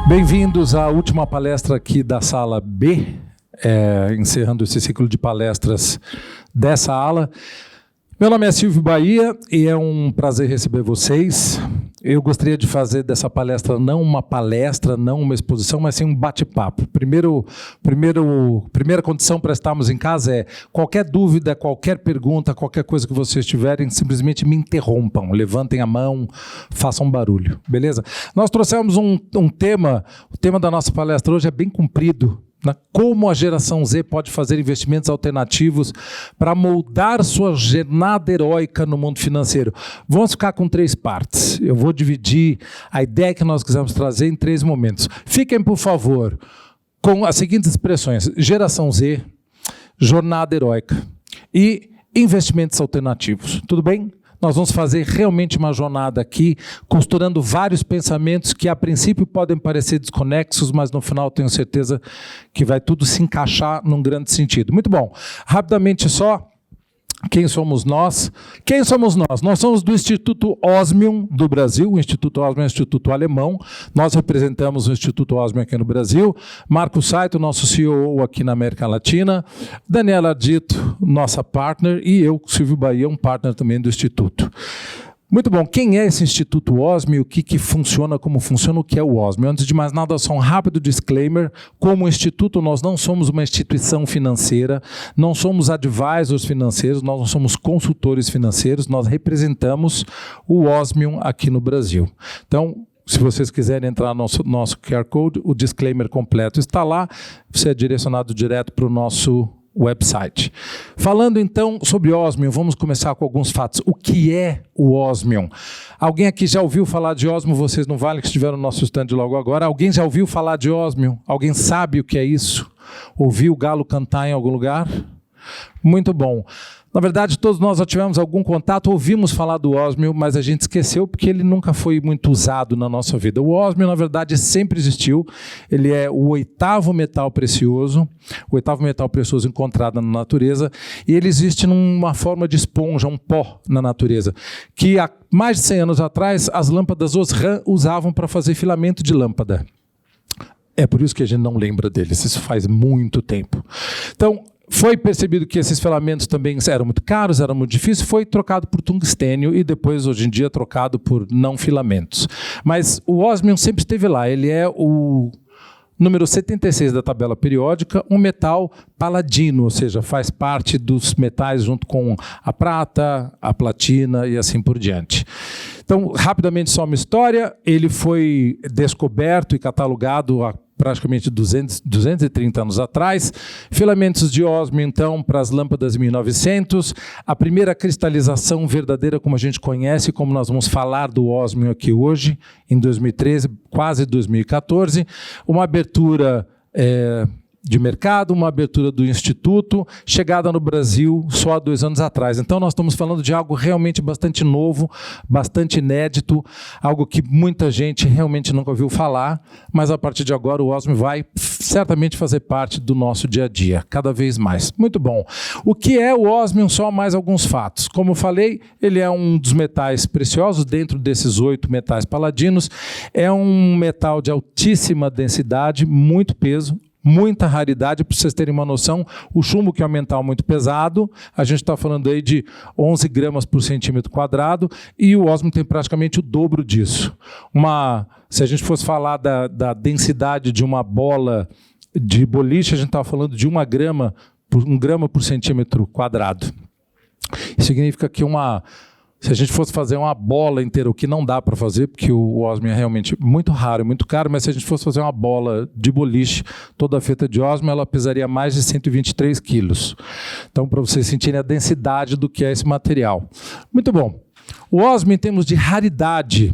Bem-vindos à última palestra aqui da sala B, encerrando esse ciclo de palestras dessa ala. Meu nome é Silvio Bahia e é um prazer receber vocês. Eu gostaria de fazer dessa palestra não uma palestra, não uma exposição, mas sim um bate-papo. Primeira condição para estarmos em casa é qualquer dúvida, qualquer pergunta, qualquer coisa que vocês tiverem, simplesmente me interrompam, levantem a mão, façam barulho, beleza? Nós trouxemos um tema, o tema da nossa palestra hoje é bem comprido. Como a geração Z pode fazer investimentos alternativos para moldar sua jornada heróica no mundo financeiro. Vamos ficar com 3 partes. Eu vou dividir a ideia que nós quisemos trazer em 3 momentos. Fiquem, por favor, com as seguintes expressões: geração Z, jornada heróica e investimentos alternativos. Tudo bem? Nós vamos fazer realmente uma jornada aqui, costurando vários pensamentos que a princípio podem parecer desconexos, mas no final tenho certeza que vai tudo se encaixar num grande sentido. Muito bom. Rapidamente só, quem somos nós? Quem somos nós? Nós somos do Instituto Osmium do Brasil. O Instituto Osmium é um instituto alemão. Nós representamos o Instituto Osmium aqui no Brasil. Marco Saito, nosso CEO aqui na América Latina. Daniela Ardito, nossa partner. E eu, Silvio Bahia, um partner também do Instituto. Muito bom. Quem é esse Instituto Osmium? O que funciona, como funciona, o que é o Osmium? Antes de mais nada, só um rápido disclaimer. Como instituto, nós não somos uma instituição financeira, não somos advisors financeiros, nós não somos consultores financeiros, nós representamos o Osmium aqui no Brasil. Então, se vocês quiserem entrar no nosso QR Code, o disclaimer completo está lá, você é direcionado direto para o nosso website. Falando então sobre Osmium, vamos começar com alguns fatos. O que é o Osmium? Alguém aqui já ouviu falar de Osmium? Vocês no Vale que estiveram no nosso stand logo agora. Alguém já ouviu falar de Osmium? Alguém sabe o que é isso? Ouviu o galo cantar em algum lugar? Muito bom. Na verdade, todos nós já tivemos algum contato, ouvimos falar do Osmium, mas a gente esqueceu porque ele nunca foi muito usado na nossa vida. O Osmium, na verdade, sempre existiu. Ele é o 8º metal precioso, o 8º metal precioso encontrado na natureza, e ele existe numa forma de esponja, um pó na natureza, que há mais de 100 anos atrás, as lâmpadas Osram usavam para fazer filamento de lâmpada. É por isso que a gente não lembra deles, isso faz muito tempo. Então, foi percebido que esses filamentos também eram muito caros, eram muito difíceis, foi trocado por tungstênio e depois, hoje em dia, trocado por não filamentos. Mas o Osmium sempre esteve lá, ele é o número 76 da tabela periódica, um metal paladino, ou seja, faz parte dos metais junto com a prata, a platina e assim por diante. Então, rapidamente só uma história, ele foi descoberto e catalogado há praticamente 230 anos atrás. Filamentos de Osmium, então, para as lâmpadas em 1900. A primeira cristalização verdadeira, como a gente conhece, como nós vamos falar do Osmium aqui hoje, em 2013, quase 2014. Uma abertura de mercado, uma abertura do Instituto, chegada no Brasil só há 2 anos atrás. Então nós estamos falando de algo realmente bastante novo, bastante inédito, algo que muita gente realmente nunca ouviu falar, mas a partir de agora o Osmium vai certamente fazer parte do nosso dia a dia, cada vez mais. Muito bom. O que é o Osmium? Só mais alguns fatos. Como eu falei, ele é um dos metais preciosos dentro desses 8 metais paladinos, é um metal de altíssima densidade, muito peso, muita raridade. Para vocês terem uma noção, o chumbo, que é um metal muito pesado, a gente está falando aí de 11 gramas por centímetro quadrado, e o Osmium tem praticamente o dobro disso. Se a gente fosse falar da densidade de uma bola de boliche, a gente está falando de 1 grama por centímetro quadrado. Isso significa que se a gente fosse fazer uma bola inteira, o que não dá para fazer, porque o Osmium é realmente muito raro, muito caro, mas se a gente fosse fazer uma bola de boliche toda feita de Osmium, ela pesaria mais de 123 quilos. Então, para vocês sentirem a densidade do que é esse material. Muito bom. O Osmium, em termos de raridade,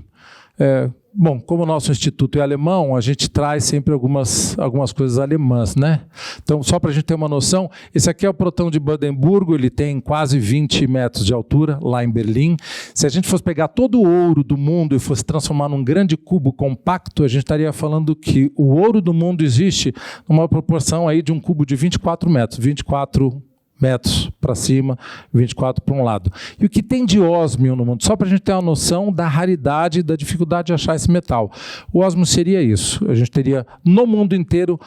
bom, como o nosso instituto é alemão, a gente traz sempre algumas coisas alemãs, né? Então, só para a gente ter uma noção, esse aqui é o Protão de Brandenburgo, ele tem quase 20 metros de altura, lá em Berlim. Se a gente fosse pegar todo o ouro do mundo e fosse transformar num grande cubo compacto, a gente estaria falando que o ouro do mundo existe numa proporção aí de um cubo de 24 metros, 24 metros para cima, 24 para um lado. E o que tem de ósmio no mundo? Só para a gente ter uma noção da raridade e da dificuldade de achar esse metal. O ósmio seria isso. A gente teria no mundo inteiro,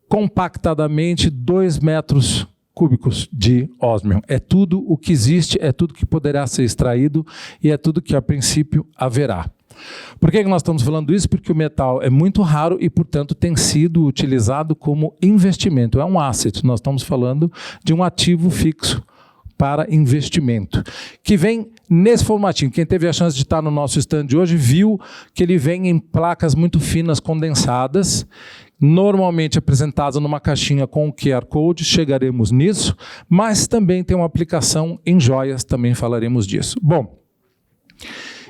compactadamente, 2 metros cúbicos de ósmio. É tudo o que existe, é tudo que poderá ser extraído e é tudo que a princípio haverá. Por que nós estamos falando isso? Porque o metal é muito raro e, portanto, tem sido utilizado como investimento. É um asset. Nós estamos falando de um ativo fixo para investimento, que vem nesse formatinho. Quem teve a chance de estar no nosso stand de hoje viu que ele vem em placas muito finas condensadas, normalmente apresentadas numa caixinha com o QR Code, chegaremos nisso, mas também tem uma aplicação em joias, também falaremos disso. Bom,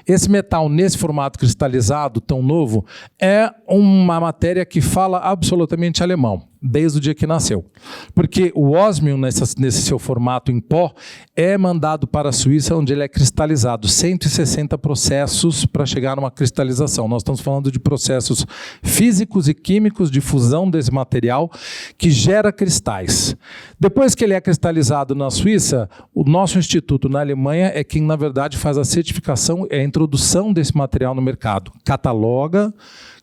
esse metal nesse formato cristalizado tão novo é uma matéria que fala absolutamente alemão, desde o dia que nasceu. Porque o ósmio, nesse seu formato em pó, é mandado para a Suíça, onde ele é cristalizado. 160 processos para chegar numa cristalização. Nós estamos falando de processos físicos e químicos de fusão desse material que gera cristais. Depois que ele é cristalizado na Suíça, o nosso instituto na Alemanha é quem, na verdade, faz a certificação e a introdução desse material no mercado. Cataloga,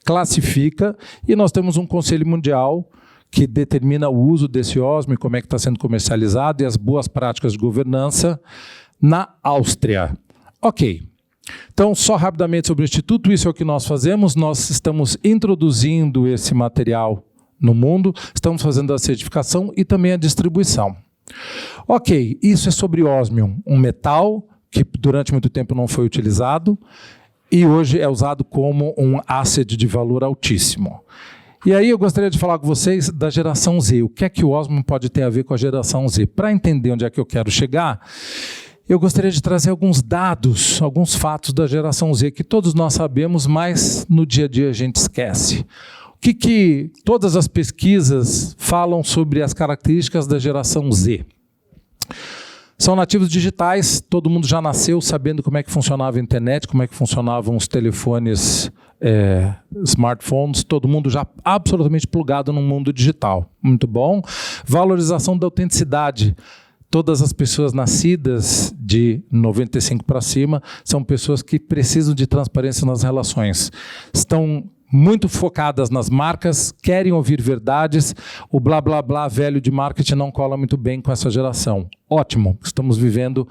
classifica, e nós temos um Conselho Mundial que determina o uso desse ósmio, como é que está sendo comercializado e as boas práticas de governança na Áustria. Ok. Então, só rapidamente sobre o Instituto, isso é o que nós fazemos. Nós estamos introduzindo esse material no mundo, estamos fazendo a certificação e também a distribuição. Ok, isso é sobre ósmio, um metal que durante muito tempo não foi utilizado e hoje é usado como um asset de valor altíssimo. E aí eu gostaria de falar com vocês da geração Z. O que é que o ósmio pode ter a ver com a geração Z? Para entender onde é que eu quero chegar, eu gostaria de trazer alguns dados, alguns fatos da geração Z que todos nós sabemos, mas no dia a dia a gente esquece. O que todas as pesquisas falam sobre as características da geração Z? São nativos digitais, todo mundo já nasceu sabendo como é que funcionava a internet, como é que funcionavam os telefones, smartphones, todo mundo já absolutamente plugado no mundo digital. Muito bom. Valorização da autenticidade. Todas as pessoas nascidas de 95 para cima são pessoas que precisam de transparência nas relações. Estão muito focadas nas marcas, querem ouvir verdades, o blá blá blá velho de marketing não cola muito bem com essa geração. Ótimo, estamos vivendo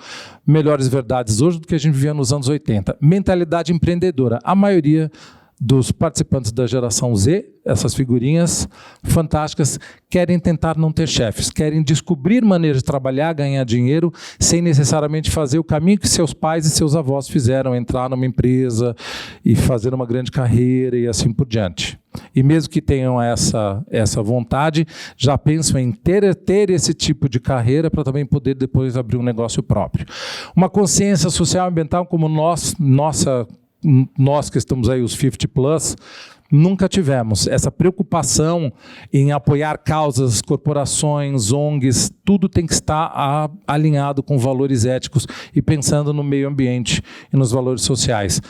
melhores verdades hoje do que a gente vivia nos anos 80. Mentalidade empreendedora, a maioria dos participantes da geração Z, essas figurinhas fantásticas, querem tentar não ter chefes, querem descobrir maneiras de trabalhar, ganhar dinheiro, sem necessariamente fazer o caminho que seus pais e seus avós fizeram, entrar numa empresa e fazer uma grande carreira e assim por diante. E mesmo que tenham essa vontade, já pensam em ter esse tipo de carreira para também poder depois abrir um negócio próprio. Uma consciência social e ambiental como nós que estamos aí, os 50 plus, nunca tivemos essa preocupação em apoiar causas, corporações, ONGs, tudo tem que estar alinhado com valores éticos e pensando no meio ambiente e nos valores sociais.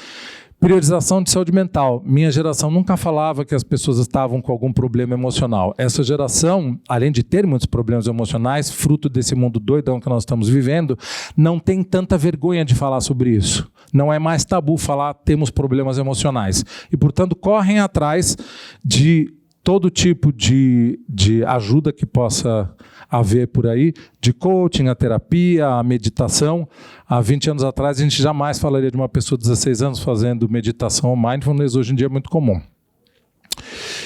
Priorização de saúde mental. Minha geração nunca falava que as pessoas estavam com algum problema emocional. Essa geração, além de ter muitos problemas emocionais, fruto desse mundo doidão que nós estamos vivendo, não tem tanta vergonha de falar sobre isso. Não é mais tabu falar temos problemas emocionais. E, portanto, correm atrás de todo tipo de ajuda que possa haver por aí, de coaching, a terapia, a meditação. Há 20 anos atrás, a gente jamais falaria de uma pessoa de 16 anos fazendo meditação ou mindfulness, hoje em dia é muito comum.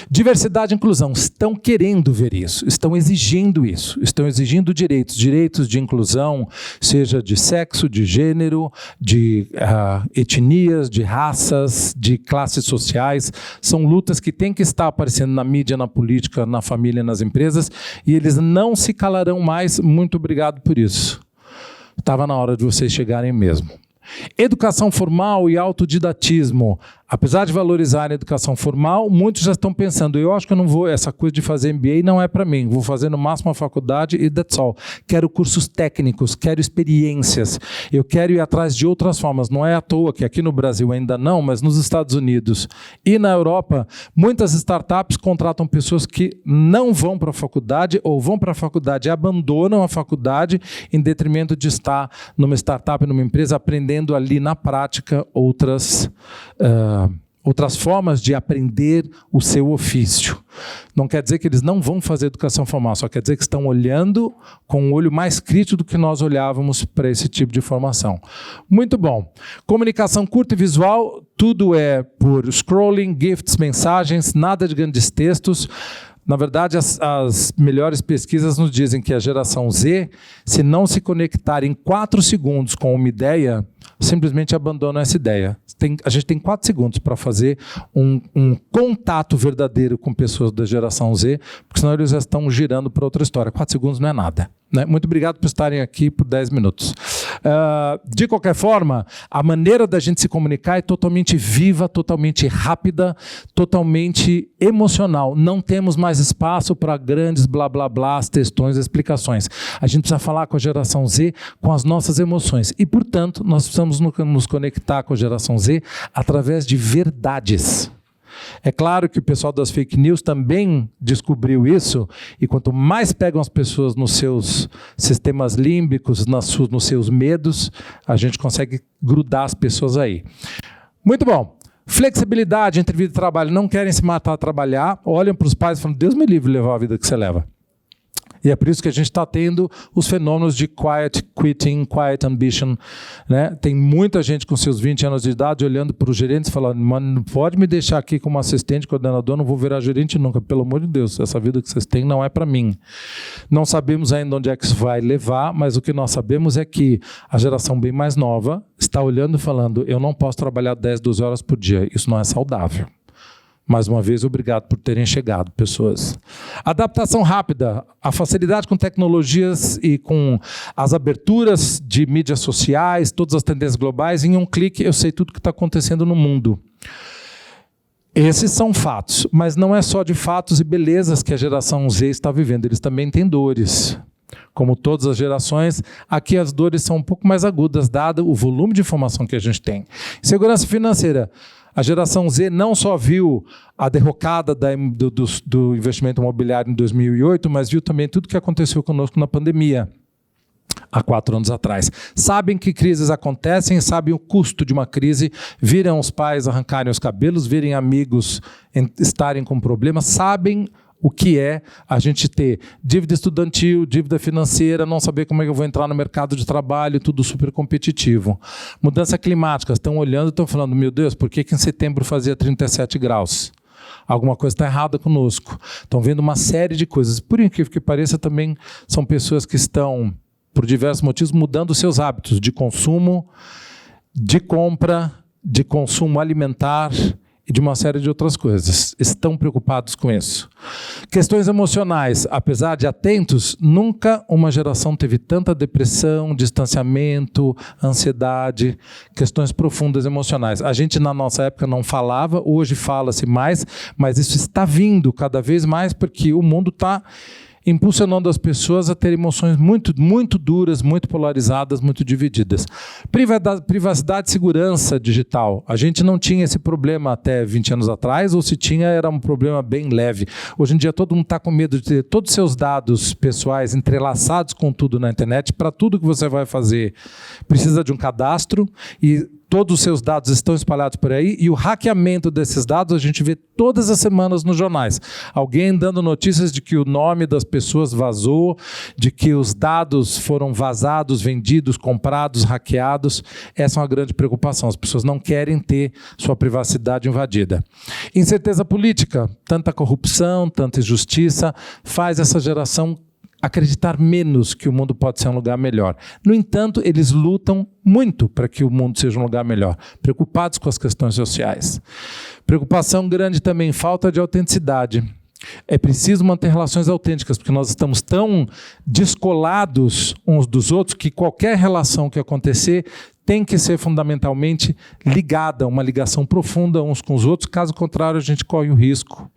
Diversidade e inclusão estão querendo ver isso, estão exigindo direitos de inclusão, seja de sexo, de gênero, de etnias, de raças, de classes sociais. São lutas que têm que estar aparecendo na mídia, na política, na família, nas empresas, e eles não se calarão mais. Muito obrigado por isso. Estava na hora de vocês chegarem mesmo. Educação formal e autodidatismo. Apesar de valorizar a educação formal, muitos já estão pensando, eu acho que eu não vou, essa coisa de fazer MBA não é para mim, vou fazer no máximo a faculdade e that's all. Quero cursos técnicos, quero experiências, eu quero ir atrás de outras formas. Não é à toa que aqui no Brasil ainda não, mas nos Estados Unidos e na Europa, muitas startups contratam pessoas que não vão para a faculdade ou vão para a faculdade e abandonam a faculdade em detrimento de estar numa startup, numa empresa, aprendendo ali na prática outras formas de aprender o seu ofício. Não quer dizer que eles não vão fazer educação formal, só quer dizer que estão olhando com um olho mais crítico do que nós olhávamos para esse tipo de formação. Muito bom. Comunicação curta e visual, tudo é por scrolling, GIFs, mensagens, nada de grandes textos. Na verdade, as melhores pesquisas nos dizem que a geração Z, se não se conectar em 4 segundos com uma ideia, simplesmente abandona essa ideia. A gente tem 4 segundos para fazer um contato verdadeiro com pessoas da geração Z, porque senão eles já estão girando para outra história. 4 segundos não é nada. Né? Muito obrigado por estarem aqui por 10 minutos. De qualquer forma, a maneira da gente se comunicar é totalmente viva, totalmente rápida, totalmente emocional. Não temos mais espaço para grandes blá blá blás, textões, explicações. A gente precisa falar com a geração Z com as nossas emoções. E, portanto, nós precisamos nos conectar com a geração Z através de verdades. É claro que o pessoal das fake news também descobriu isso, e quanto mais pegam as pessoas nos seus sistemas límbicos, nos seus medos, a gente consegue grudar as pessoas aí. Muito bom. Flexibilidade entre vida e trabalho. Não querem se matar a trabalhar, olham para os pais e falam, Deus me livre de levar a vida que você leva. E é por isso que a gente está tendo os fenômenos de quiet quitting, quiet ambition. Né? Tem muita gente com seus 20 anos de idade olhando para os gerentes e falando, mano, não pode me deixar aqui como assistente, coordenador, não vou virar gerente nunca. Pelo amor de Deus, essa vida que vocês têm não é para mim. Não sabemos ainda onde é que isso vai levar, mas o que nós sabemos é que a geração bem mais nova está olhando e falando, eu não posso trabalhar 10, 12 horas por dia. Isso não é saudável. Mais uma vez, obrigado por terem chegado, pessoas. Adaptação rápida, a facilidade com tecnologias e com as aberturas de mídias sociais, todas as tendências globais, em um clique eu sei tudo o que está acontecendo no mundo. Esses são fatos, mas não é só de fatos e belezas que a geração Z está vivendo, eles também têm dores. Como todas as gerações, aqui as dores são um pouco mais agudas, dado o volume de informação que a gente tem. Segurança financeira. A geração Z não só viu a derrocada do investimento imobiliário em 2008, mas viu também tudo o que aconteceu conosco na pandemia, há 4 anos atrás. Sabem que crises acontecem, sabem o custo de uma crise, viram os pais arrancarem os cabelos, virem amigos estarem com problemas, sabem o que é a gente ter dívida estudantil, dívida financeira, não saber como é que eu vou entrar no mercado de trabalho, tudo super competitivo. Mudança climática, estão olhando e estão falando, meu Deus, por que em setembro fazia 37 graus? Alguma coisa está errada conosco. Estão vendo uma série de coisas. Por incrível que pareça, também são pessoas que estão, por diversos motivos, mudando seus hábitos de consumo, de compra, de consumo alimentar, e de uma série de outras coisas. Estão preocupados com isso. Questões emocionais. Apesar de atentos, nunca uma geração teve tanta depressão, distanciamento, ansiedade, questões profundas emocionais. A gente, na nossa época, não falava, hoje fala-se mais, mas isso está vindo cada vez mais porque o mundo está impulsionando as pessoas a ter emoções muito, muito duras, muito polarizadas, muito divididas. Privacidade e segurança digital. A gente não tinha esse problema até 20 anos atrás, ou se tinha, era um problema bem leve. Hoje em dia todo mundo está com medo de ter todos os seus dados pessoais entrelaçados com tudo na internet. Para tudo que você vai fazer, precisa de um cadastro e todos os seus dados estão espalhados por aí, e o hackeamento desses dados a gente vê todas as semanas nos jornais. Alguém dando notícias de que o nome das pessoas vazou, de que os dados foram vazados, vendidos, comprados, hackeados. Essa é uma grande preocupação. As pessoas não querem ter sua privacidade invadida. Incerteza política, tanta corrupção, tanta injustiça, faz essa geração acreditar menos que o mundo pode ser um lugar melhor. No entanto, eles lutam muito para que o mundo seja um lugar melhor, preocupados com as questões sociais. Preocupação grande também, falta de autenticidade. É preciso manter relações autênticas, porque nós estamos tão descolados uns dos outros que qualquer relação que acontecer tem que ser fundamentalmente ligada, uma ligação profunda uns com os outros, caso contrário a gente corre o risco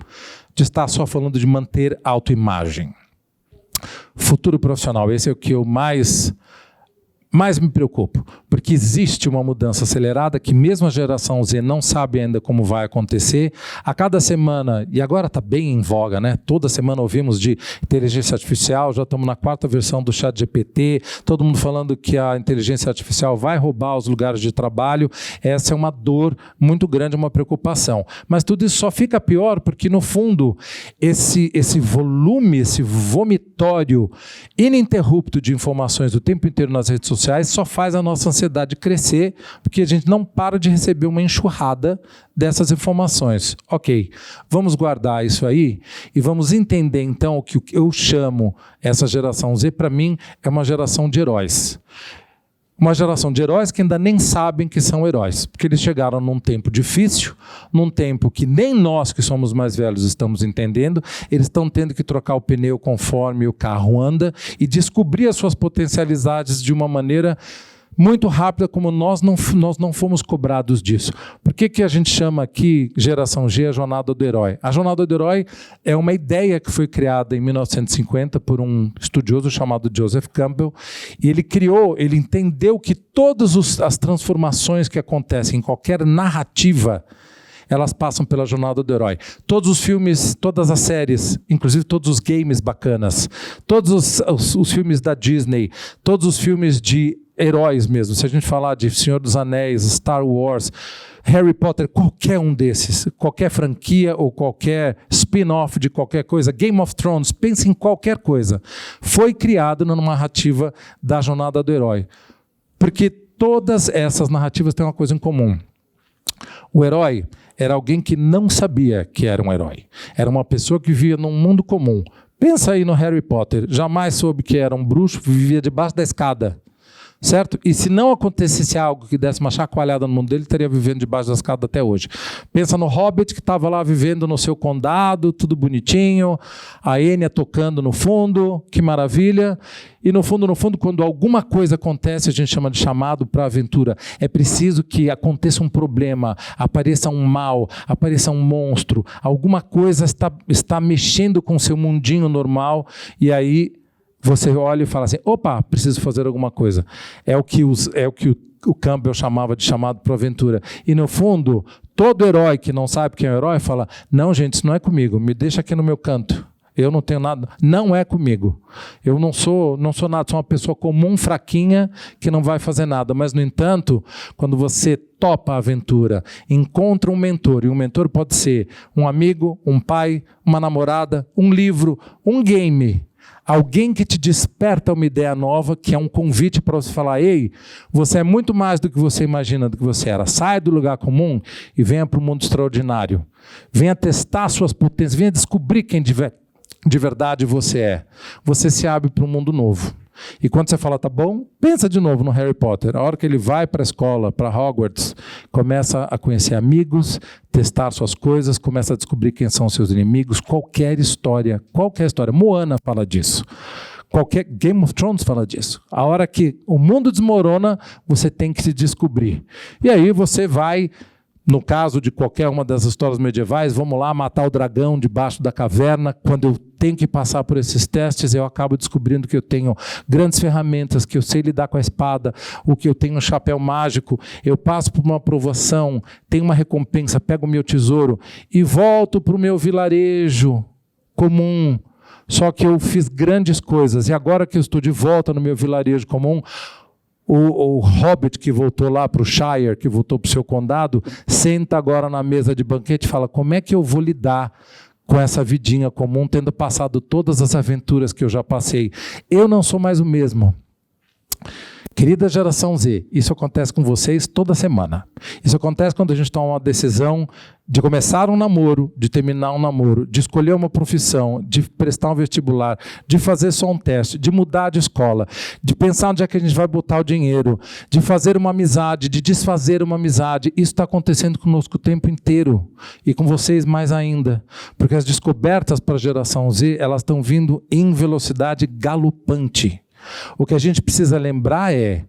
de estar só falando de manter autoimagem. Futuro profissional, esse é o que eu mais me preocupo, porque existe uma mudança acelerada que mesmo a geração Z não sabe ainda como vai acontecer. A cada semana, e agora está bem em voga, né? Toda semana ouvimos de inteligência artificial, já estamos na 4ª versão do ChatGPT, todo mundo falando que a inteligência artificial vai roubar os lugares de trabalho. Essa é uma dor muito grande, uma preocupação. Mas tudo isso só fica pior porque, no fundo, esse volume, esse vomitório ininterrupto de informações o tempo inteiro nas redes sociais só faz a nossa ansiedade crescer, porque a gente não para de receber uma enxurrada dessas informações. Ok, vamos guardar isso aí e vamos entender então o que eu chamo essa geração Z, para mim, é uma geração de heróis. Uma geração de heróis que ainda nem sabem que são heróis, porque eles chegaram num tempo difícil, num tempo que nem nós que somos mais velhos estamos entendendo. Eles estão tendo que trocar o pneu conforme o carro anda e descobrir as suas potencialidades de uma maneira muito rápida, como nós não fomos cobrados disso. Por que a gente chama aqui geração G a jornada do herói? A jornada do herói é uma ideia que foi criada em 1950 por um estudioso chamado Joseph Campbell, e ele entendeu que todas as transformações que acontecem em qualquer narrativa, elas passam pela jornada do herói. Todos os filmes, todas as séries, inclusive todos os games bacanas, todos os filmes da Disney, todos os filmes de heróis mesmo, se a gente falar de Senhor dos Anéis, Star Wars, Harry Potter, qualquer um desses, qualquer franquia ou qualquer spin-off de qualquer coisa, Game of Thrones, pense em qualquer coisa, foi criado numa narrativa da jornada do herói. Porque todas essas narrativas têm uma coisa em comum. O herói era alguém que não sabia que era um herói. Era uma pessoa que vivia num mundo comum. Pensa aí no Harry Potter, jamais soube que era um bruxo, vivia debaixo da escada. Certo? E se não acontecesse algo que desse uma chacoalhada no mundo dele, ele estaria vivendo debaixo da escada até hoje. Pensa no Hobbit, que estava lá vivendo no seu condado, tudo bonitinho, a Enya tocando no fundo, que maravilha. E no fundo, quando alguma coisa acontece, a gente chama de chamado para a aventura. É preciso que aconteça um problema, apareça um mal, apareça um monstro, alguma coisa está mexendo com o seu mundinho normal, e aí você olha e fala assim, opa, preciso fazer alguma coisa. É o que o Campbell chamava de chamado para a aventura. E no fundo, todo herói que não sabe quem é o herói fala, não gente, isso não é comigo, me deixa aqui no meu canto. Eu não tenho nada, não é comigo. Eu não sou nada, sou uma pessoa comum, fraquinha, que não vai fazer nada. Mas, no entanto, quando você topa a aventura, encontra um mentor, e um mentor pode ser um amigo, um pai, uma namorada, um livro, um game, alguém que te desperta uma ideia nova, que é um convite para você falar, ei, você é muito mais do que você imagina do que você era. Saia do lugar comum e venha para o mundo extraordinário. Venha testar suas potências, venha descobrir quem de verdade você é. Você se abre para um mundo novo. E quando você fala, tá bom, pensa de novo no Harry Potter. A hora que ele vai para a escola, para Hogwarts, começa a conhecer amigos, testar suas coisas, começa a descobrir quem são seus inimigos. Qualquer história. Moana fala disso. Qualquer Game of Thrones fala disso. A hora que o mundo desmorona, você tem que se descobrir. E aí você vai, no caso de qualquer uma das histórias medievais, vamos lá matar o dragão debaixo da caverna. Quando eu tenho que passar por esses testes, eu acabo descobrindo que eu tenho grandes ferramentas, que eu sei lidar com a espada, o que eu tenho um chapéu mágico, eu passo por uma provação, tenho uma recompensa, pego o meu tesouro e volto para o meu vilarejo comum. Só que eu fiz grandes coisas, e agora que eu estou de volta no meu vilarejo comum, o Hobbit que voltou lá para o Shire, que voltou para o seu condado, senta agora na mesa de banquete e fala, como é que eu vou lidar com essa vidinha comum, tendo passado todas as aventuras que eu já passei? Eu não sou mais o mesmo. Querida geração Z, isso acontece com vocês toda semana. Isso acontece quando a gente toma uma decisão de começar um namoro, de terminar um namoro, de escolher uma profissão, de prestar um vestibular, de fazer só um teste, de mudar de escola, de pensar onde é que a gente vai botar o dinheiro, de fazer uma amizade, de desfazer uma amizade. Isso está acontecendo conosco o tempo inteiro e com vocês mais ainda, porque as descobertas para a geração Z, elas estão vindo em velocidade galopante. O que a gente precisa lembrar é,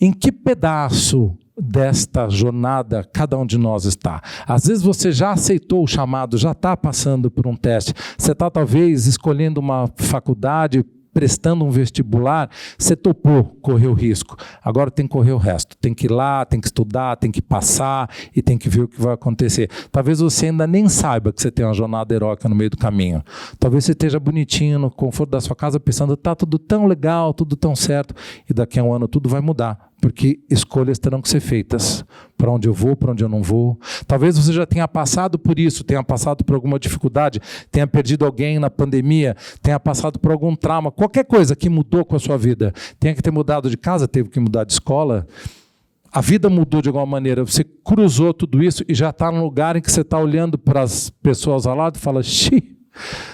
Em que pedaço desta jornada cada um de nós está? Às vezes você já aceitou o chamado, já está passando por um teste, você está talvez escolhendo uma faculdade, prestando um vestibular, você topou correr o risco, agora tem que correr o resto, tem que ir lá, tem que estudar, tem que passar e tem que ver o que vai acontecer. Talvez você ainda nem saiba que você tem uma jornada heróica no meio do caminho, talvez você esteja bonitinho no conforto da sua casa pensando, está tudo tão legal, tudo tão certo, e daqui a um ano tudo vai mudar, porque escolhas terão que ser feitas, para onde eu vou, para onde eu não vou. Talvez você já tenha passado por isso, tenha passado por alguma dificuldade, tenha perdido alguém na pandemia, tenha passado por algum trauma, qualquer coisa que mudou com a sua vida, tenha que ter mudado de casa, teve que mudar de escola, a vida mudou de alguma maneira, você cruzou tudo isso e já está num lugar em que você está olhando para as pessoas ao lado e fala, xiii,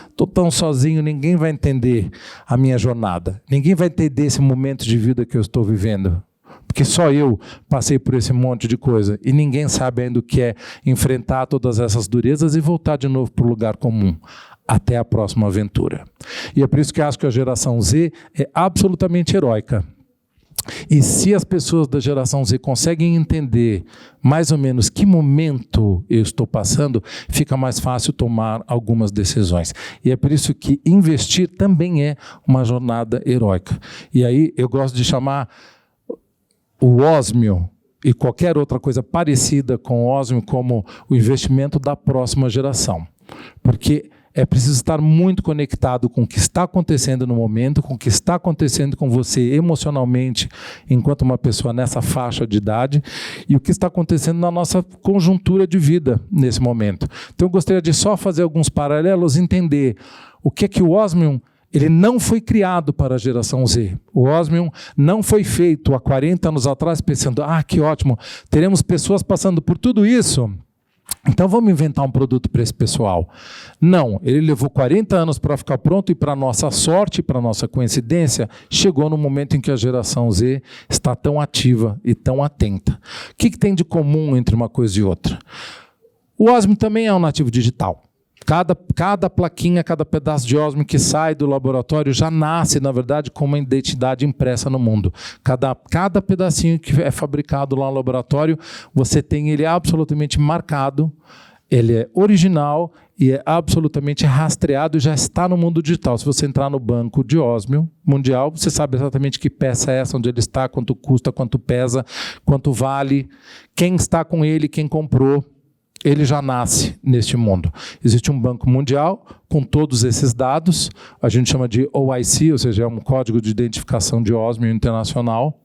estou tão sozinho, ninguém vai entender a minha jornada, ninguém vai entender esse momento de vida que eu estou vivendo. Porque só eu passei por esse monte de coisa e ninguém sabe ainda o que é enfrentar todas essas durezas e voltar de novo para o lugar comum, até a próxima aventura. E é por isso que eu acho que a geração Z é absolutamente heróica. E se as pessoas da geração Z conseguem entender mais ou menos que momento eu estou passando, fica mais fácil tomar algumas decisões. E é por isso que investir também é uma jornada heróica. E aí eu gosto de chamar o ósmio e qualquer outra coisa parecida com o ósmio como o investimento da próxima geração. Porque é preciso estar muito conectado com o que está acontecendo no momento, com o que está acontecendo com você emocionalmente, enquanto uma pessoa nessa faixa de idade, e o que está acontecendo na nossa conjuntura de vida nesse momento. Então eu gostaria de só fazer alguns paralelos, entender o que é que o ósmio ele não foi criado para a geração Z. O Osmium não foi feito há 40 anos atrás pensando, que ótimo, teremos pessoas passando por tudo isso, então vamos inventar um produto para esse pessoal. Não, ele levou 40 anos para ficar pronto e para nossa sorte, para nossa coincidência, chegou no momento em que a geração Z está tão ativa e tão atenta. O que tem de comum entre uma coisa e outra? O Osmium também é um nativo digital. Cada plaquinha, cada pedaço de ósmio que sai do laboratório já nasce, na verdade, com uma identidade impressa no mundo. Cada pedacinho que é fabricado lá no laboratório, você tem ele absolutamente marcado, ele é original e é absolutamente rastreado e já está no mundo digital. Se você entrar no banco de ósmio mundial, você sabe exatamente que peça é essa, onde ele está, quanto custa, quanto pesa, quanto vale, quem está com ele, quem comprou. Ele já nasce neste mundo. Existe um banco mundial com todos esses dados, a gente chama de OIC, ou seja, é um código de identificação de ósmio internacional.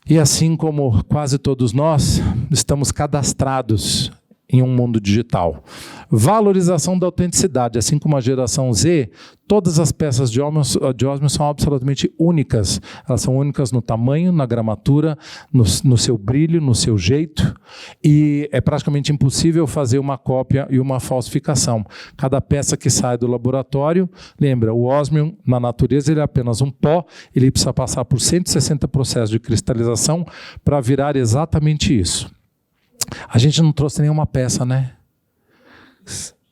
E assim como quase todos nós, estamos cadastrados em um mundo digital. Valorização da autenticidade, assim como a geração Z, todas as peças de ósmio são absolutamente únicas. Elas são únicas no tamanho, na gramatura, no seu brilho, no seu jeito, e é praticamente impossível fazer uma cópia e uma falsificação. Cada peça que sai do laboratório, lembra, o ósmio na natureza ele é apenas um pó, ele precisa passar por 160 processos de cristalização para virar exatamente isso. A gente não trouxe nenhuma peça, né?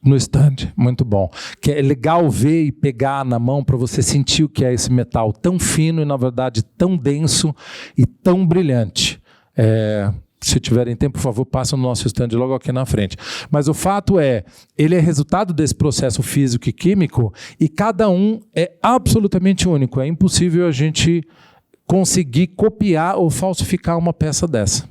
No stand, muito bom. Que é legal ver e pegar na mão para você sentir o que é esse metal tão fino e, na verdade, tão denso e tão brilhante. Se tiverem tempo, por favor, passem no nosso stand logo aqui na frente. Mas o fato é, ele é resultado desse processo físico e químico e cada um é absolutamente único. É impossível a gente conseguir copiar ou falsificar uma peça dessa.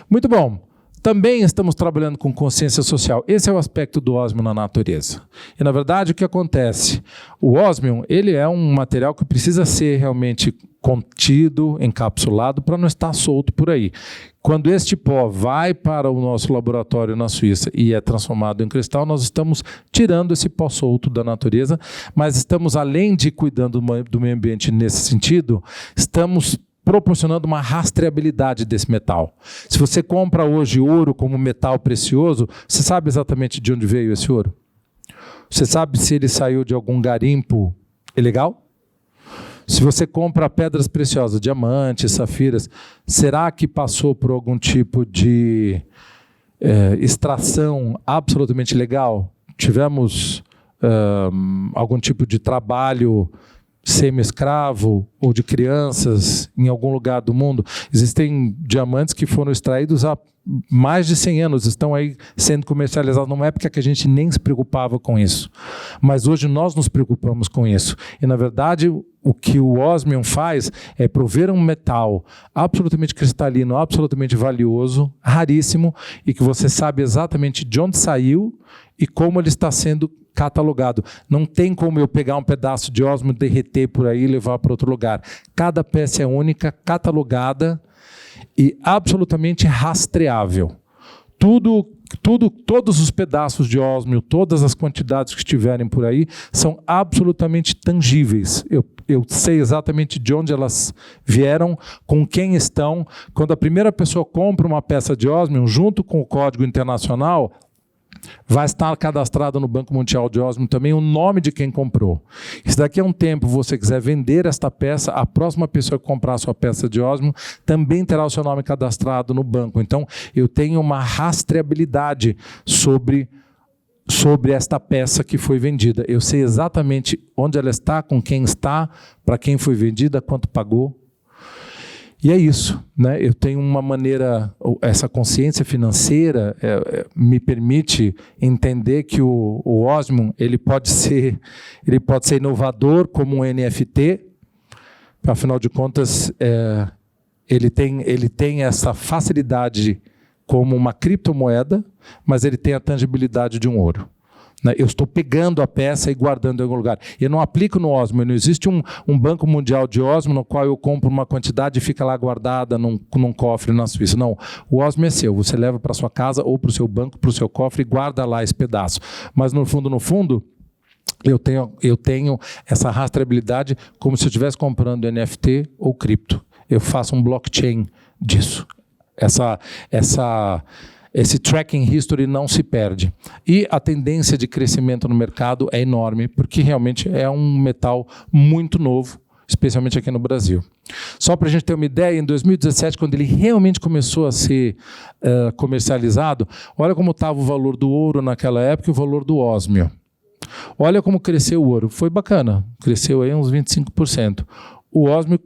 Muito bom. Também estamos trabalhando com consciência social. Esse é o aspecto do ósmio na natureza. E, na verdade, o que acontece? O ósmio, ele é um material que precisa ser realmente contido, encapsulado, para não estar solto por aí. Quando este pó vai para o nosso laboratório na Suíça e é transformado em cristal, nós estamos tirando esse pó solto da natureza, mas estamos, além de cuidando do meio ambiente nesse sentido, estamos proporcionando uma rastreabilidade desse metal. Se você compra hoje ouro como metal precioso, você sabe exatamente de onde veio esse ouro? Você sabe se ele saiu de algum garimpo ilegal? Se você compra pedras preciosas, diamantes, safiras, será que passou por algum tipo de extração absolutamente legal? Tivemos algum tipo de trabalho semi-escravo ou de crianças em algum lugar do mundo. Existem diamantes que foram extraídos há mais de 100 anos, estão aí sendo comercializados numa época que a gente nem se preocupava com isso. Mas hoje nós nos preocupamos com isso. E, na verdade, o que o ósmio faz é prover um metal absolutamente cristalino, absolutamente valioso, raríssimo, e que você sabe exatamente de onde saiu e como ele está sendo catalogado. Não tem como eu pegar um pedaço de ósmio, derreter por aí e levar para outro lugar. Cada peça é única, catalogada e absolutamente rastreável. Todos os pedaços de ósmio, todas as quantidades que estiverem por aí, são absolutamente tangíveis. Eu sei exatamente de onde elas vieram, com quem estão. Quando a primeira pessoa compra uma peça de ósmio, junto com o Código Internacional, vai estar cadastrado no Banco Mundial de Ósmio também o nome de quem comprou. Se daqui a um tempo você quiser vender esta peça, a próxima pessoa que comprar a sua peça de ósmio também terá o seu nome cadastrado no banco. Então, eu tenho uma rastreabilidade sobre esta peça que foi vendida. Eu sei exatamente onde ela está, com quem está, para quem foi vendida, quanto pagou. E é isso, né? Eu tenho uma maneira, essa consciência financeira me permite entender que o ósmio ele pode ser inovador como um NFT, afinal de contas, ele tem essa facilidade como uma criptomoeda, mas ele tem a tangibilidade de um ouro. Eu estou pegando a peça e guardando em algum lugar. Eu não aplico no ósmio, não existe um banco mundial de ósmio no qual eu compro uma quantidade e fica lá guardada num cofre na Suíça. Não, o ósmio é seu, você leva para sua casa ou para o seu banco, para o seu cofre e guarda lá esse pedaço. Mas no fundo, eu tenho essa rastreabilidade como se eu estivesse comprando NFT ou cripto. Eu faço um blockchain disso. Esse tracking history não se perde. E a tendência de crescimento no mercado é enorme, porque realmente é um metal muito novo, especialmente aqui no Brasil. Só para a gente ter uma ideia, em 2017, quando ele realmente começou a ser comercializado, olha como estava o valor do ouro naquela época e o valor do ósmio. Olha como cresceu o ouro. Foi bacana, cresceu aí uns 25%. O ósmio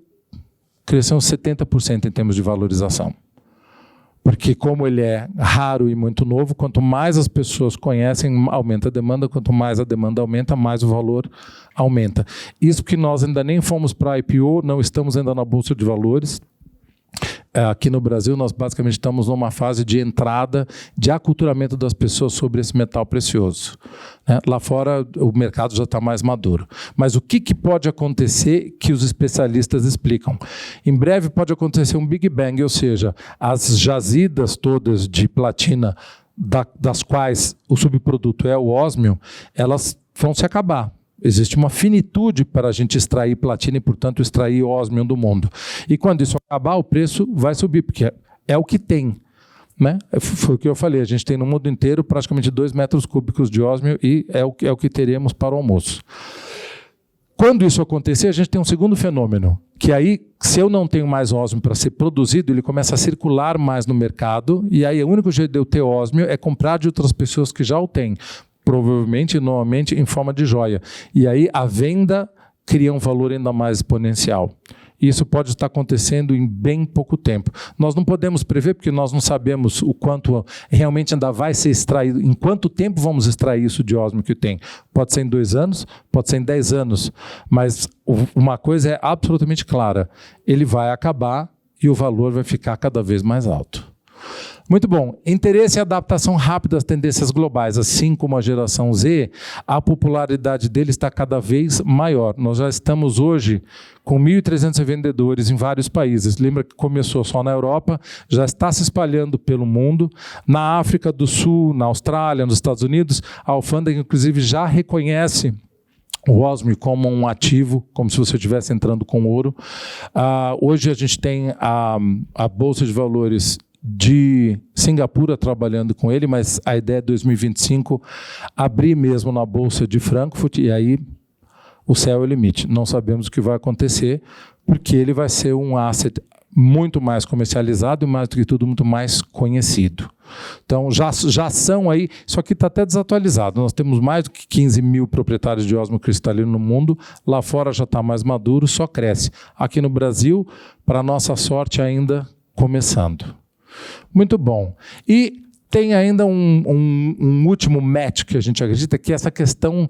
cresceu uns 70% em termos de valorização. Porque como ele é raro e muito novo, quanto mais as pessoas conhecem, aumenta a demanda, quanto mais a demanda aumenta, mais o valor aumenta. Isso que nós ainda nem fomos para a IPO, não estamos ainda na Bolsa de Valores. Aqui no Brasil, nós basicamente estamos numa fase de entrada, de aculturamento das pessoas sobre esse metal precioso. Lá fora, o mercado já está mais maduro. Mas o que pode acontecer que os especialistas explicam? Em breve pode acontecer um Big Bang, ou seja, as jazidas todas de platina, das quais o subproduto é o ósmio, elas vão se acabar. Existe uma finitude para a gente extrair platina e, portanto, extrair ósmio do mundo. E quando isso acabar, o preço vai subir, porque é o que tem. Né? Foi o que eu falei, a gente tem no mundo inteiro praticamente 2 metros cúbicos de ósmio e é o que teremos para o almoço. Quando isso acontecer, a gente tem um segundo fenômeno, que aí, se eu não tenho mais ósmio para ser produzido, ele começa a circular mais no mercado, e aí o único jeito de eu ter ósmio é comprar de outras pessoas que já o têm. Provavelmente, normalmente, em forma de joia. E aí a venda cria um valor ainda mais exponencial. Isso pode estar acontecendo em bem pouco tempo. Nós não podemos prever, porque nós não sabemos o quanto realmente ainda vai ser extraído, em quanto tempo vamos extrair isso de ósmio que tem. Pode ser em 2 anos, pode ser em 10 anos, mas uma coisa é absolutamente clara, ele vai acabar e o valor vai ficar cada vez mais alto. Muito bom. Interesse e adaptação rápida às tendências globais, assim como a geração Z, a popularidade dele está cada vez maior. Nós já estamos hoje com 1.300 vendedores em vários países. Lembra que começou só na Europa, já está se espalhando pelo mundo. Na África do Sul, na Austrália, nos Estados Unidos, a alfândega, inclusive, já reconhece o ósmio como um ativo, como se você estivesse entrando com ouro. Hoje a gente tem a Bolsa de Valores de Singapura trabalhando com ele, mas a ideia é 2025 abrir mesmo na Bolsa de Frankfurt, e aí o céu é o limite. Não sabemos o que vai acontecer, porque ele vai ser um asset muito mais comercializado e, mais do que tudo, muito mais conhecido. Então, já são aí... Isso aqui está até desatualizado. Nós temos mais do que 15 mil proprietários de ósmio cristalino no mundo. Lá fora já está mais maduro, só cresce. Aqui no Brasil, para nossa sorte, ainda começando. Muito bom. E tem ainda um último match que a gente acredita, que é essa questão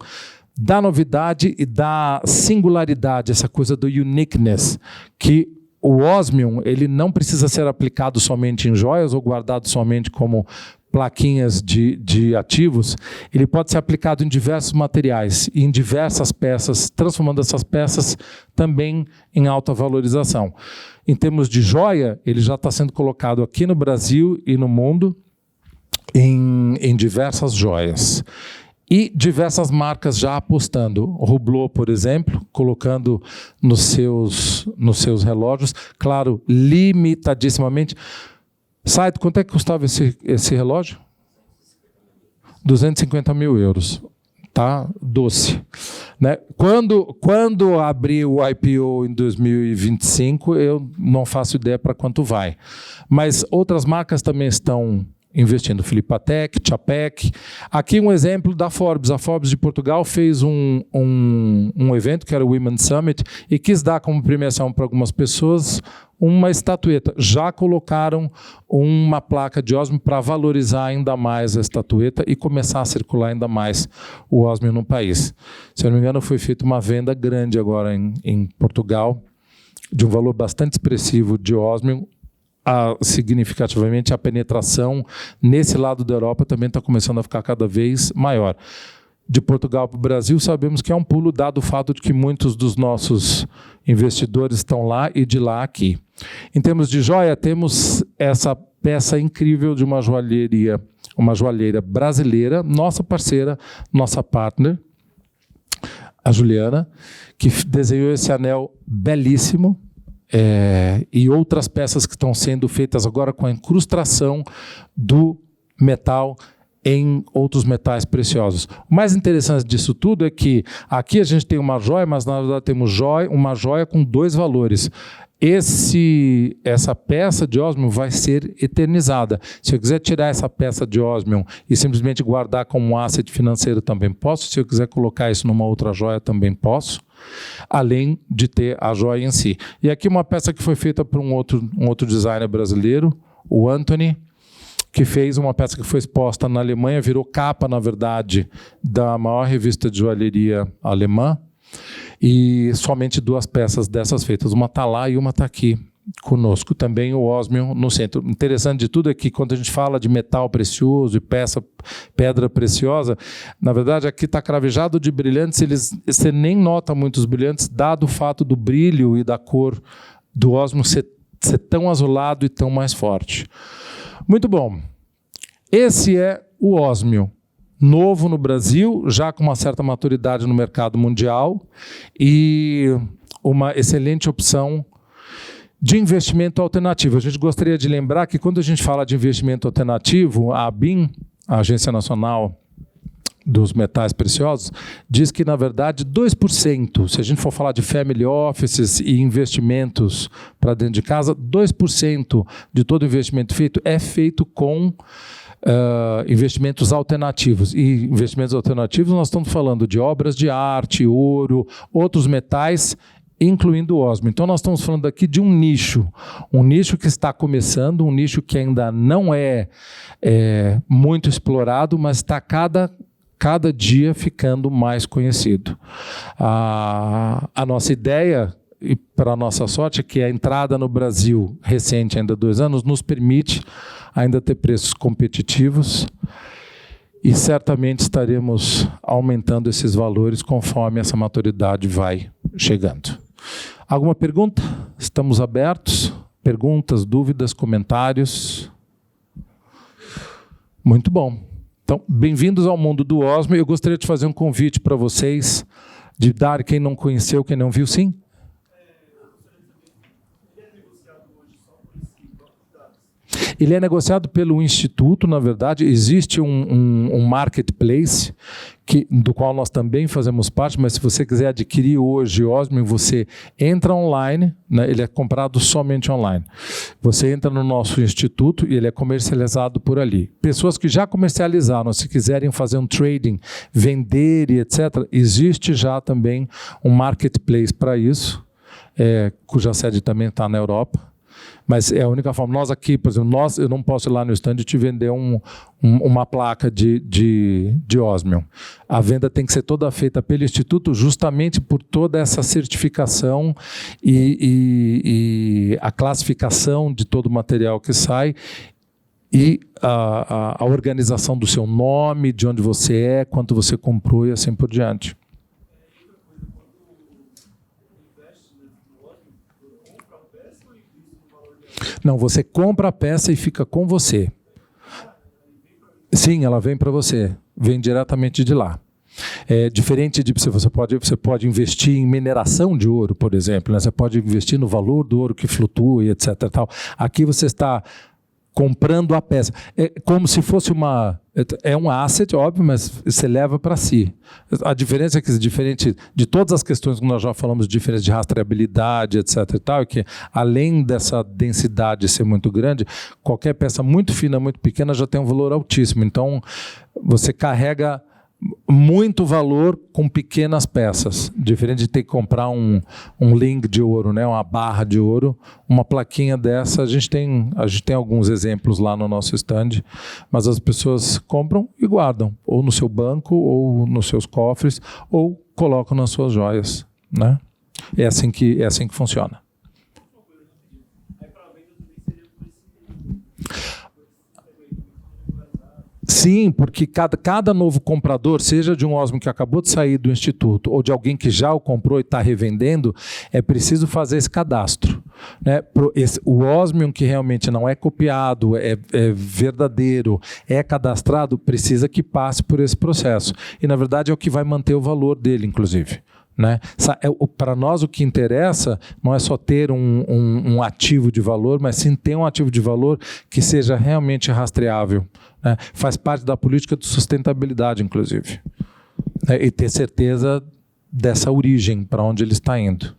da novidade e da singularidade, essa coisa do uniqueness, que o ósmio, ele não precisa ser aplicado somente em joias ou guardado somente como plaquinhas de ativos, ele pode ser aplicado em diversos materiais e em diversas peças, transformando essas peças também em alta valorização. Em termos de joia, ele já está sendo colocado aqui no Brasil e no mundo em diversas joias. E diversas marcas já apostando. Hublot, por exemplo, colocando nos seus relógios, claro, limitadissimamente. Said, quanto é que custava esse relógio? 250 mil euros. Tá? Doce. Né? Quando abrir o IPO em 2025, eu não faço ideia para quanto vai. Mas outras marcas também estão investindo. Philippe Patek, Chapec. Aqui um exemplo da Forbes. A Forbes de Portugal fez um evento, que era o Women Summit, e quis dar como premiação para algumas pessoas uma estatueta. Já colocaram uma placa de ósmio para valorizar ainda mais a estatueta e começar a circular ainda mais o ósmio no país. Se eu não me engano, foi feita uma venda grande agora em Portugal, de um valor bastante expressivo de ósmio. Significativamente a penetração nesse lado da Europa também está começando a ficar cada vez maior. De Portugal para o Brasil, sabemos que é um pulo, dado o fato de que muitos dos nossos investidores estão lá e de lá aqui. Em termos de joia, temos essa peça incrível de uma joalheira brasileira, nossa parceira, nossa partner, a Juliana, que desenhou esse anel belíssimo. E outras peças que estão sendo feitas agora com a incrustação do metal em outros metais preciosos. O mais interessante disso tudo é que aqui a gente tem uma joia, mas na verdade temos uma joia com dois valores. Essa peça de ósmio vai ser eternizada. Se eu quiser tirar essa peça de ósmio e simplesmente guardar como um asset financeiro, também posso. Se eu quiser colocar isso numa outra joia, também posso. Além de ter a joia em si. E aqui uma peça que foi feita por um outro designer brasileiro, o Anthony, que fez uma peça que foi exposta na Alemanha, virou capa, na verdade, da maior revista de joalheria alemã, e somente duas peças dessas feitas. Uma está lá e uma está aqui conosco. Também o ósmio no centro. Interessante de tudo é que quando a gente fala de metal precioso e pedra preciosa, na verdade aqui está cravejado de brilhantes, você nem nota muitos brilhantes, dado o fato do brilho e da cor do ósmio ser tão azulado e tão mais forte. Muito bom. Esse é o ósmio. Novo no Brasil, já com uma certa maturidade no mercado mundial e uma excelente opção de investimento alternativo. A gente gostaria de lembrar que quando a gente fala de investimento alternativo, a ABIN, a Agência Nacional dos Metais Preciosos, diz que, na verdade, 2%, se a gente for falar de family offices e investimentos para dentro de casa, 2% de todo investimento feito é feito com investimentos alternativos. E investimentos alternativos nós estamos falando de obras de arte, ouro, outros metais, incluindo o ósmio. Então nós estamos falando aqui de um nicho que está começando, um nicho que ainda não é muito explorado, mas está cada dia ficando mais conhecido. A nossa ideia, e para a nossa sorte, é que a entrada no Brasil, recente, ainda 2 anos, nos permite ainda ter preços competitivos e certamente estaremos aumentando esses valores conforme essa maturidade vai chegando. Alguma pergunta? Estamos abertos. Perguntas, dúvidas, comentários? Muito bom. Então, bem-vindos ao mundo do ósmio. Eu gostaria de fazer um convite para vocês, de dar, quem não conheceu, quem não viu, sim? Ele é negociado pelo Instituto, na verdade. Existe um marketplace do qual nós também fazemos parte, mas se você quiser adquirir hoje osmium, você entra online, né? Ele é comprado somente online. Você entra no nosso instituto e ele é comercializado por ali. Pessoas que já comercializaram, se quiserem fazer um trading, vender e etc., existe já também um marketplace para isso, cuja sede também está na Europa. Mas é a única forma. Nós aqui, por exemplo, eu não posso ir lá no stand e te vender uma placa de osmium. A venda tem que ser toda feita pelo Instituto, justamente por toda essa certificação e a classificação de todo o material que sai e a organização do seu nome, de onde você é, quanto você comprou e assim por diante. Não, você compra a peça e fica com você. Sim, ela vem para você. Vem diretamente de lá. É diferente de você pode investir em mineração de ouro, por exemplo, né? Você pode investir no valor do ouro que flutua e etc. Tal. Aqui você está comprando a peça. É como se fosse um asset, óbvio, mas você leva para si. A diferença é que, diferente de todas as questões que nós já falamos, diferença de rastreabilidade, etc. e tal, é que além dessa densidade ser muito grande, qualquer peça muito fina, muito pequena já tem um valor altíssimo. Então, você carrega muito valor com pequenas peças, diferente de ter que comprar um ling de ouro, né? Uma barra de ouro, uma plaquinha dessa, a gente tem alguns exemplos lá no nosso stand, mas as pessoas compram e guardam, ou no seu banco, ou nos seus cofres, ou colocam nas suas joias, né? É assim que funciona. Sim, porque cada novo comprador, seja de um osmium que acabou de sair do instituto ou de alguém que já o comprou e está revendendo, é preciso fazer esse cadastro, né? O osmium que realmente não é copiado, é verdadeiro, é cadastrado, precisa que passe por esse processo. E, na verdade, é o que vai manter o valor dele, inclusive. Né? Para nós o que interessa não é só ter um ativo de valor, mas sim ter um ativo de valor que seja realmente rastreável, né? Faz parte da política de sustentabilidade, inclusive, né? E ter certeza dessa origem, para onde ele está indo.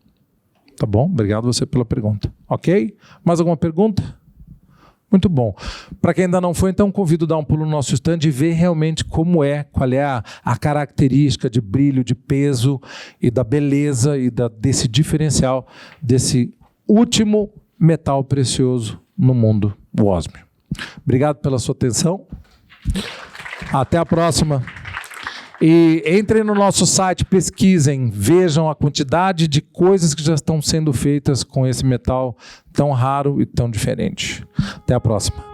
Tá bom? Obrigado você pela pergunta. Ok? Mais alguma pergunta? Muito bom. Para quem ainda não foi, então convido a dar um pulo no nosso stand e ver realmente qual é a característica de brilho, de peso e da beleza e desse diferencial desse último metal precioso no mundo, o osmio. Obrigado pela sua atenção. Até a próxima. E entrem no nosso site, pesquisem, vejam a quantidade de coisas que já estão sendo feitas com esse metal tão raro e tão diferente. Até a próxima.